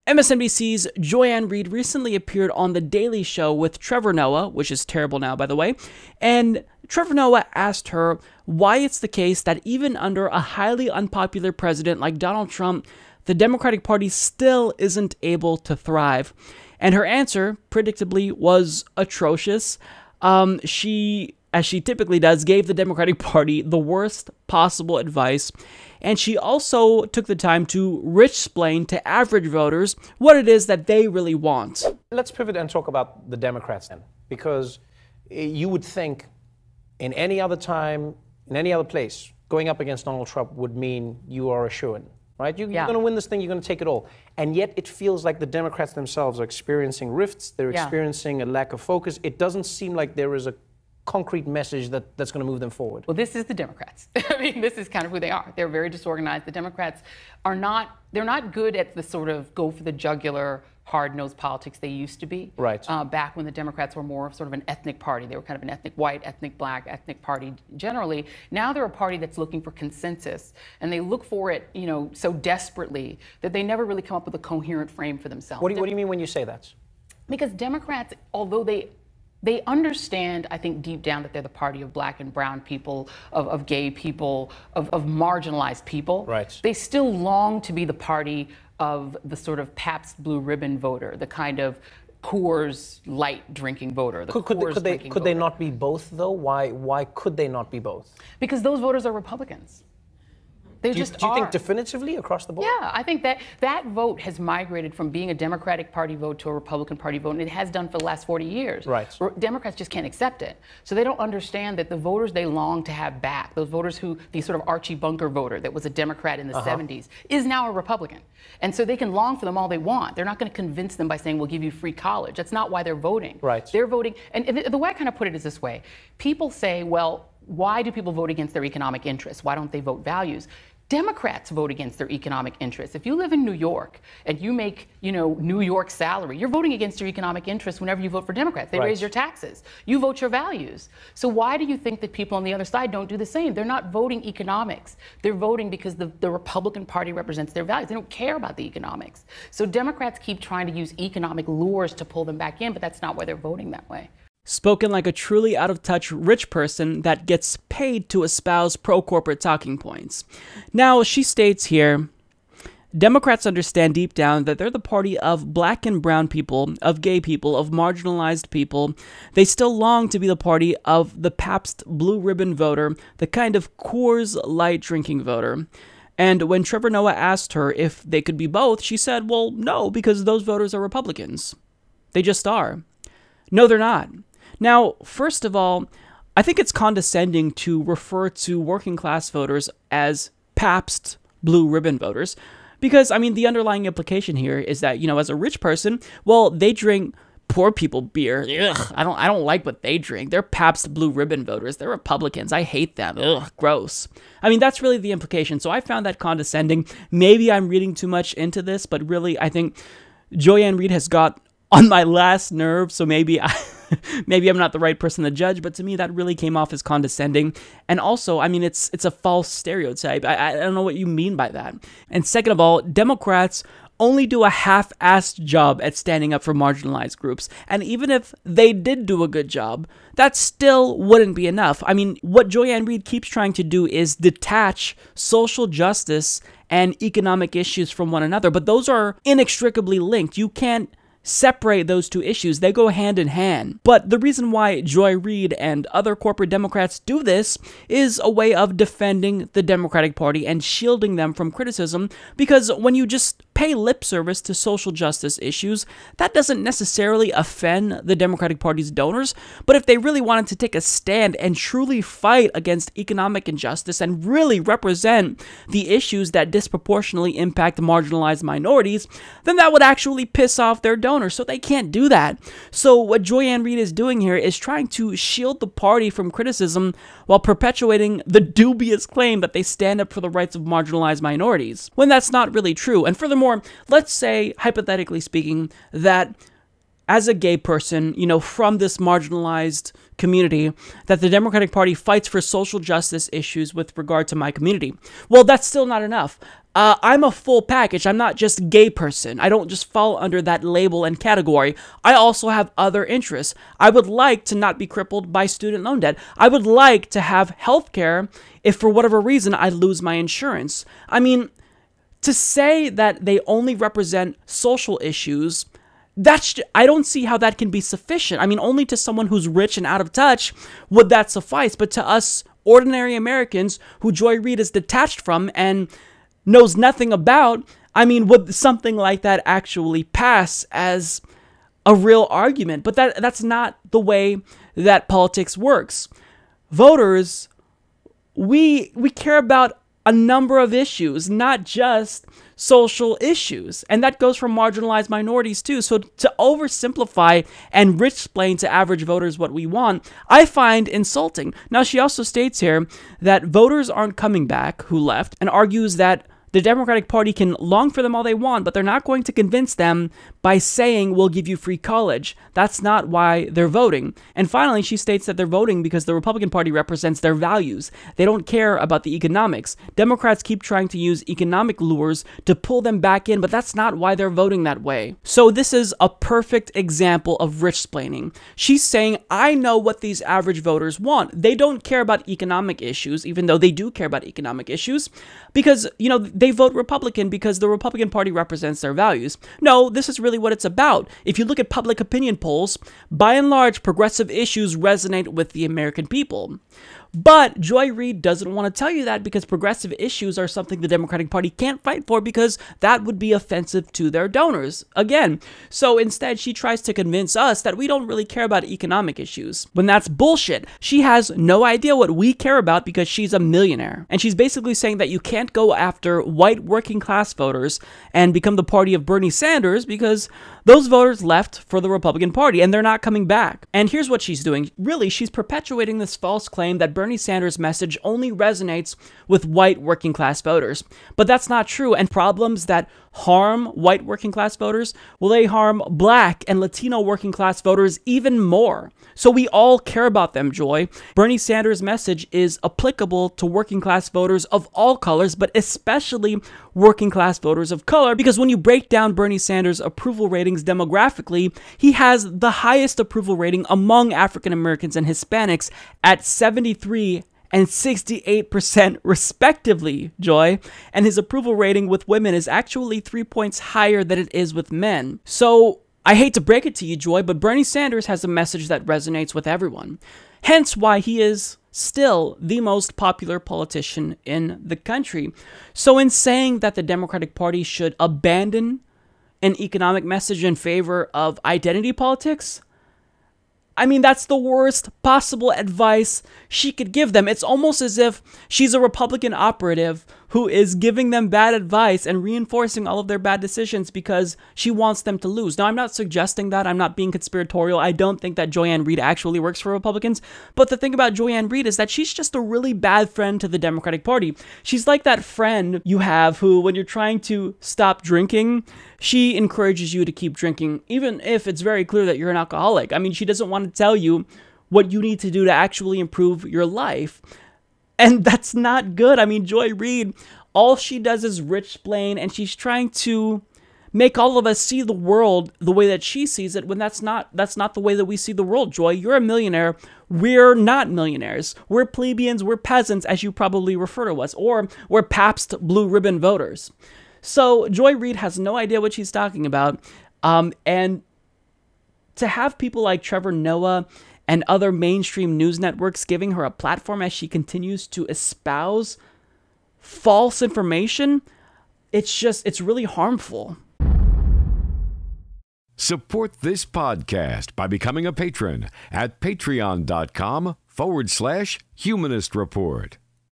MSNBC's Joy-Ann Reid recently appeared on The Daily Show with Trevor Noah, which is terrible now, by the way, and Trevor Noah asked her why it's the case that even under a highly unpopular president like Donald Trump, the Democratic Party still isn't able to thrive. And her answer, predictably, was atrocious. She, as she typically does, gave the Democratic Party the worst possible advice. And she also took the time to Richsplain to average voters what it is that they really want. Let's pivot and talk about the Democrats then, because you would think in any other time, in any other place, going up against Donald Trump would mean you are a shoo-in, right? You're going to win this thing, you're going to take it all. And yet it feels like the Democrats themselves are experiencing rifts, they're experiencing a lack of focus. It doesn't seem like there is a concrete message that's going to move them forward. Well, this is the Democrats. I mean, this is kind of who they are. They're very disorganized. The Democrats are not, they're not good at the sort of go for the jugular, hard-nosed politics they used to be. Right. Back when the Democrats were more of sort of an ethnic party. They were kind of an ethnic white, ethnic black, ethnic party generally. Now they're a party that's looking for consensus, and they look for it, you know, so desperately that they never really come up with a coherent frame for themselves. What do you mean when you say that? Because Democrats, although they understand, I think, deep down that they're the party of black and brown people, of gay people, of marginalized people. Right. They still long to be the party of the sort of Pabst Blue Ribbon voter, the kind of Coors Light drinking voter. Could they not be both, though? Why could they not be both? Because those voters are Republicans. Do you think definitively across the board? Yeah, I think that vote has migrated from being a Democratic Party vote to a Republican Party vote, and it has done for the last 40 years. Right. Democrats just can't accept it. So they don't understand that the voters they long to have back, those voters who, the sort of Archie Bunker voter that was a Democrat in the 70s, is now a Republican. And so they can long for them all they want. They're not going to convince them by saying, we'll give you free college. That's not why they're voting. Right. They're voting, and the way I kind of put it is this way. People say, well, why do people vote against their economic interests? Why don't they vote values? Democrats vote against their economic interests. If you live in New York and you make, you know, New York salary, you're voting against your economic interests whenever you vote for Democrats. They raise your taxes. You vote your values. So why do you think that people on the other side don't do the same? They're not voting economics. They're voting because the Republican Party represents their values. They don't care about the economics. So Democrats keep trying to use economic lures to pull them back in, but that's not why they're voting that way. Spoken like a truly out-of-touch rich person that gets paid to espouse pro-corporate talking points. Now, she states here, Democrats understand deep down that they're the party of black and brown people, of gay people, of marginalized people. They still long to be the party of the Pabst Blue Ribbon voter, the kind of Coors Light drinking voter. And when Trevor Noah asked her if they could be both, she said, well, no, because those voters are Republicans. They just are. No, they're not. Now, first of all, I think it's condescending to refer to working class voters as Pabst Blue Ribbon voters because, I mean, the underlying implication here is that, you know, as a rich person, well, they drink poor people beer. Ugh, I don't like what they drink. They're Pabst Blue Ribbon voters. They're Republicans. I hate them. Ugh, gross. I mean, that's really the implication. So I found that condescending. Maybe I'm reading too much into this, but really, I think Joy-Ann Reid has got on my last nerve, so maybe I'm not the right person to judge, but to me that really came off as condescending. And also, I mean, it's a false stereotype. I don't know what you mean by that. And second of all, Democrats only do a half-assed job at standing up for marginalized groups. And even if they did do a good job, that still wouldn't be enough. I mean, what Joy-Ann Reid keeps trying to do is detach social justice and economic issues from one another, but those are inextricably linked. You can't separate those two issues. They go hand in hand. But the reason why Joy Reid and other corporate Democrats do this is a way of defending the Democratic Party and shielding them from criticism, because when you just pay lip service to social justice issues, that doesn't necessarily offend the Democratic Party's donors. But if they really wanted to take a stand and truly fight against economic injustice and really represent the issues that disproportionately impact marginalized minorities, then that would actually piss off their donors. So they can't do that. So what Joy-Ann Reid is doing here is trying to shield the party from criticism while perpetuating the dubious claim that they stand up for the rights of marginalized minorities, when that's not really true. And furthermore, let's say, hypothetically speaking, that as a gay person, you know, from this marginalized community, that the Democratic Party fights for social justice issues with regard to my community. Well, that's still not enough. I'm a full package. I'm not just a gay person. I don't just fall under that label and category. I also have other interests. I would like to not be crippled by student loan debt. I would like to have health care if for whatever reason I lose my insurance. I mean, to say that they only represent social issues, I don't see how that can be sufficient. I mean, only to someone who's rich and out of touch would that suffice. But to us ordinary Americans who Joy Reid is detached from and knows nothing about, I mean, would something like that actually pass as a real argument? But that's not the way that politics works. Voters, we care about a number of issues, not just social issues. And that goes for marginalized minorities too. So to oversimplify and Richsplain to average voters what we want, I find insulting. Now, she also states here that voters aren't coming back who left, and argues that the Democratic Party can long for them all they want, but they're not going to convince them by saying, we'll give you free college. That's not why they're voting. And finally, she states that they're voting because the Republican Party represents their values. They don't care about the economics. Democrats keep trying to use economic lures to pull them back in, but that's not why they're voting that way. So this is a perfect example of Richsplaining. She's saying, I know what these average voters want. They don't care about economic issues, even though they do care about economic issues, because, you know, they vote Republican because the Republican Party represents their values. No, this is really what it's about. If you look at public opinion polls, by and large, progressive issues resonate with the American people. But Joy Reid doesn't want to tell you that because progressive issues are something the Democratic Party can't fight for because that would be offensive to their donors. Again, so instead she tries to convince us that we don't really care about economic issues, when that's bullshit. She has no idea what we care about because she's a millionaire. And she's basically saying that you can't go after white working class voters and become the party of Bernie Sanders because those voters left for the Republican Party and they're not coming back. And here's what she's doing. Really, she's perpetuating this false claim that Bernie Sanders' message only resonates with white working class voters. But that's not true, and problems that harm white working class voters, well, they harm black and Latino working class voters even more. So we all care about them, Joy. Bernie Sanders' message is applicable to working class voters of all colors, but especially working class voters of color, because when you break down Bernie Sanders' approval ratings demographically, he has the highest approval rating among African Americans and Hispanics at 73 and 68% respectively, Joy. And his approval rating with women is actually 3 points higher than it is with men. So I hate to break it to you, Joy, but Bernie Sanders has a message that resonates with everyone. Hence why he is still the most popular politician in the country. So in saying that the Democratic Party should abandon an economic message in favor of identity politics, I mean, that's the worst possible advice she could give them. It's almost as if she's a Republican operative who is giving them bad advice and reinforcing all of their bad decisions because she wants them to lose. Now, I'm not suggesting that. I'm not being conspiratorial. I don't think that Joy Reid actually works for Republicans. But the thing about Joy Reid is that she's just a really bad friend to the Democratic Party. She's like that friend you have who, when you're trying to stop drinking, she encourages you to keep drinking, even if it's very clear that you're an alcoholic. I mean, she doesn't want to tell you what you need to do to actually improve your life. And that's not good. I mean, Joy Reid, all she does is Richsplain, and she's trying to make all of us see the world the way that she sees it, when that's not the way that we see the world, Joy. You're a millionaire. We're not millionaires. We're plebeians. We're peasants, as you probably refer to us, or we're Pabst blue ribbon voters. So Joy Reid has no idea what she's talking about. And to have people like Trevor Noah and other mainstream news networks giving her a platform as she continues to espouse false information, it's really harmful. Support this podcast by becoming a patron at patreon.com/Humanist Report.